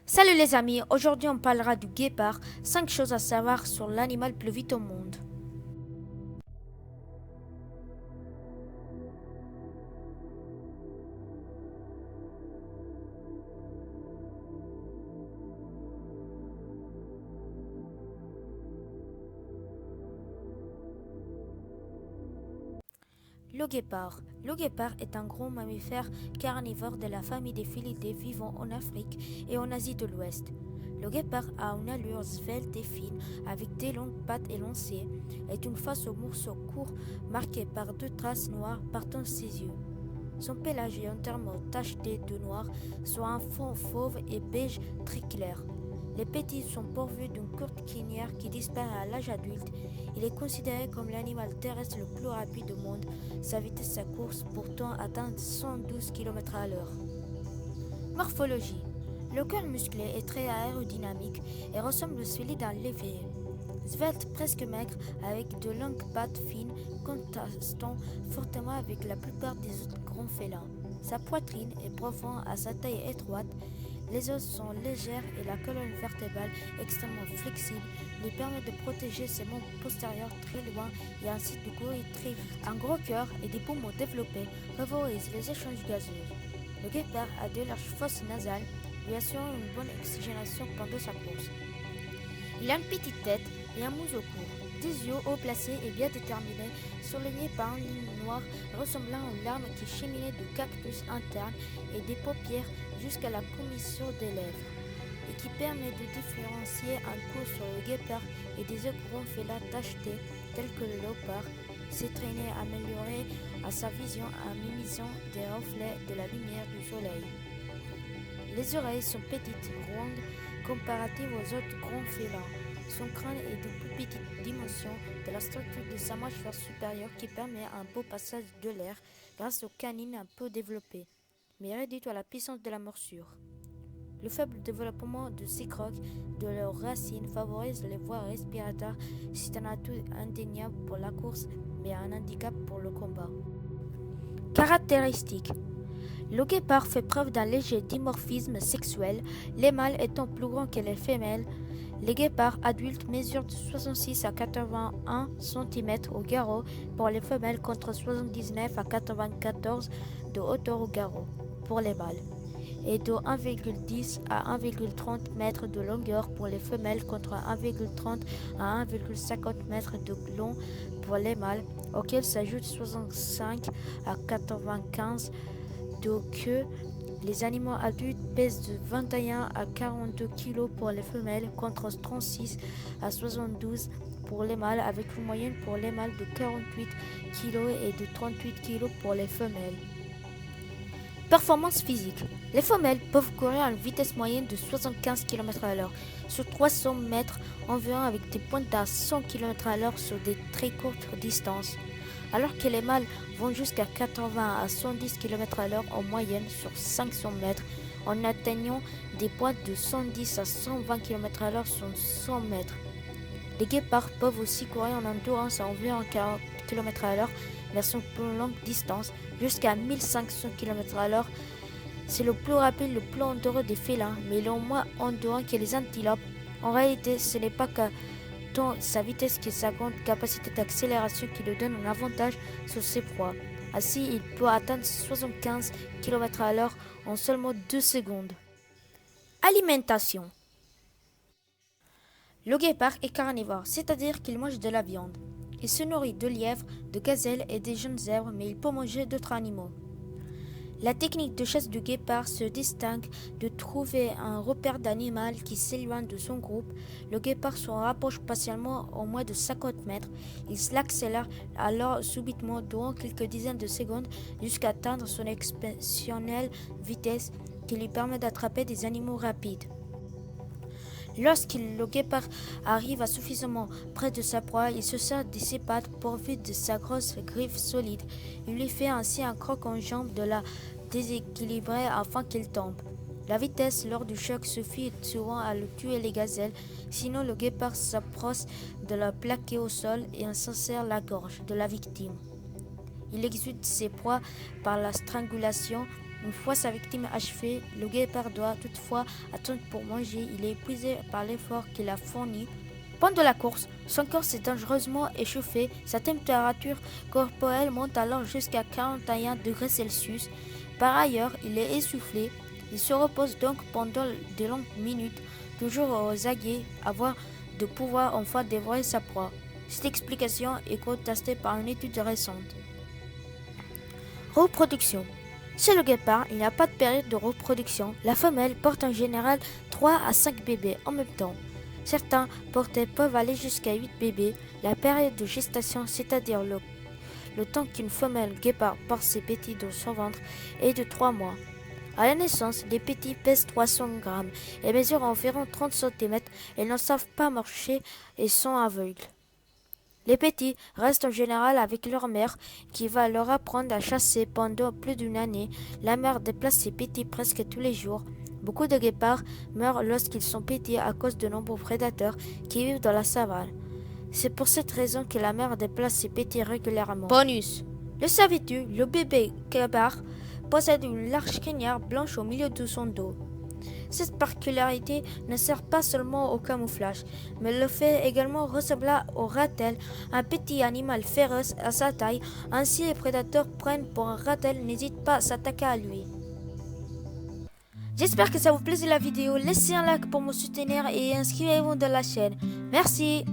Salut les amis, aujourd'hui on parlera du guépard, 5 choses à savoir sur l'animal plus vite au monde. Le guépard. Le guépard est un gros mammifère carnivore de la famille des félidés vivant en Afrique et en Asie de l'Ouest. Le guépard a une allure svelte et fine, avec des longues pattes élancées, et une face au morceau court marquée par 2 traces noires partant de ses yeux. Son pelage est entièrement tacheté de noir, soit un fond fauve et beige très clair. Les petits sont pourvus d'une courte crinière qui disparaît à l'âge adulte. Il est considéré comme l'animal terrestre le plus rapide au monde. Sa vitesse de course pourtant atteint 112 km/h. Morphologie. Le corps musclé est très aérodynamique et ressemble à celui d'un lévrier. Svelte, presque maigre, avec de longues pattes fines, contrastant fortement avec la plupart des autres grands félins. Sa poitrine est profonde à sa taille étroite. Les os sont légers et la colonne vertébrale extrêmement flexible lui permet de protéger ses membres postérieurs très loin et ainsi de courir très vite. Un gros cœur et des poumons développés favorisent les échanges gazeux. Le guépard a de larges fosses nasales lui assurant une bonne oxygénation pendant sa course. Il a une petite tête et un museau court, des yeux haut placés et bien déterminés, soulignés par une ligne noire ressemblant aux larmes qui cheminaient du cactus interne et des paupières jusqu'à la commissure des lèvres, et qui permet de différencier un coup sur le guépard et des autres grands félins tachetés tels que le léopard. Ses traînées améliorées à sa vision en mimisant des reflets de la lumière du soleil. Les oreilles sont petites, rondes, comparatives aux autres grands félins. Son crâne est de plus petite dimension de la structure de sa mâchoire supérieure qui permet un beau passage de l'air grâce aux canines un peu développées, mais réduites à la puissance de la morsure. Le faible développement de ces crocs de leurs racines favorise les voies respiratoires. C'est un atout indéniable pour la course, mais un handicap pour le combat. Caractéristiques. Le guépard fait preuve d'un léger dimorphisme sexuel, les mâles étant plus grands que les femelles. Les guépards adultes mesurent de 66 à 81 cm au garrot pour les femelles contre 79 à 94 de hauteur au garrot pour les mâles, et de 1,10 à 1,30 m de longueur pour les femelles contre 1,30 à 1,50 m de long pour les mâles, auxquels s'ajoutent 65 à 95 de queue. Les animaux adultes pèsent de 21 à 42 kg pour les femelles contre 36 à 72 pour les mâles, avec une moyenne pour les mâles de 48 kg et de 38 kg pour les femelles. Performance physique. Les femelles peuvent courir à une vitesse moyenne de 75 km/h sur 300 mètres environ, avec des pointes à 100 km/h sur des très courtes distances, alors que les mâles vont jusqu'à 80 à 110 km/h en moyenne sur 500 mètres, en atteignant des pointes de 110 à 120 km/h sur 100 mètres. Les guépards peuvent aussi courir en endurance à environ 40 km/h, mais sur plus longue distance, jusqu'à 1500 km/h. C'est le plus rapide, le plus endurant des félins, mais il est moins endurant que les antilopes. En réalité, ce n'est pas que tant sa vitesse que sa grande capacité d'accélération qui lui donne un avantage sur ses proies. Ainsi, il peut atteindre 75 km/h en seulement 2 secondes. Alimentation. Le guépard est carnivore, c'est-à-dire qu'il mange de la viande. Il se nourrit de lièvres, de gazelles et des jeunes zèbres, mais il peut manger d'autres animaux. La technique de chasse du guépard se distingue de trouver un repère d'animal qui s'éloigne de son groupe. Le guépard se rapproche patiemment au moins de 50 mètres. Il l'accélère alors subitement durant quelques dizaines de secondes jusqu'à atteindre son exceptionnelle vitesse qui lui permet d'attraper des animaux rapides. Lorsque le guépard arrive à suffisamment près de sa proie, il se sert de ses pattes pourvues de sa grosse griffe solide. Il lui fait ainsi un croc en jambe de la déséquilibrer afin qu'il tombe. La vitesse lors du choc suffit souvent à le tuer les gazelles, sinon le guépard s'approche de la plaquer au sol et en s'enserre la gorge de la victime. Il exude ses proies par la strangulation Une fois sa victime achevée, le guépard doit toutefois attendre pour manger. Il est épuisé par l'effort qu'il a fourni. Pendant la course, son corps s'est dangereusement échauffé. Sa température corporelle monte alors jusqu'à 41 degrés Celsius. Par ailleurs, il est essoufflé. Il se repose donc pendant de longues minutes, toujours aux aguets, avant de pouvoir enfin dévorer sa proie. Cette explication est contestée par une étude récente. Reproduction. Chez le guépard, il n'y a pas de période de reproduction. La femelle porte en général 3 à 5 bébés en même temps. Certains porteurs peuvent aller jusqu'à 8 bébés. La période de gestation, c'est-à-dire le temps qu'une femelle guépard porte ses petits dans son ventre, est de 3 mois. À la naissance, les petits pèsent 300 grammes et mesurent environ 30 cm et ne savent pas marcher et sont aveugles. Les petits restent en général avec leur mère qui va leur apprendre à chasser pendant plus d'une année. La mère déplace ses petits presque tous les jours. Beaucoup de guépards meurent lorsqu'ils sont petits à cause de nombreux prédateurs qui vivent dans la savane. C'est pour cette raison que la mère déplace ses petits régulièrement. Bonus. Le savais-tu, le bébé guépard possède une large crinière blanche au milieu de son dos. Cette particularité ne sert pas seulement au camouflage, mais le fait également ressembler au ratel, un petit animal féroce à sa taille. Ainsi, les prédateurs prennent pour un ratel, n'hésitent pas à s'attaquer à lui. J'espère que ça vous plaisait la vidéo. Laissez un like pour me soutenir et inscrivez-vous dans la chaîne. Merci.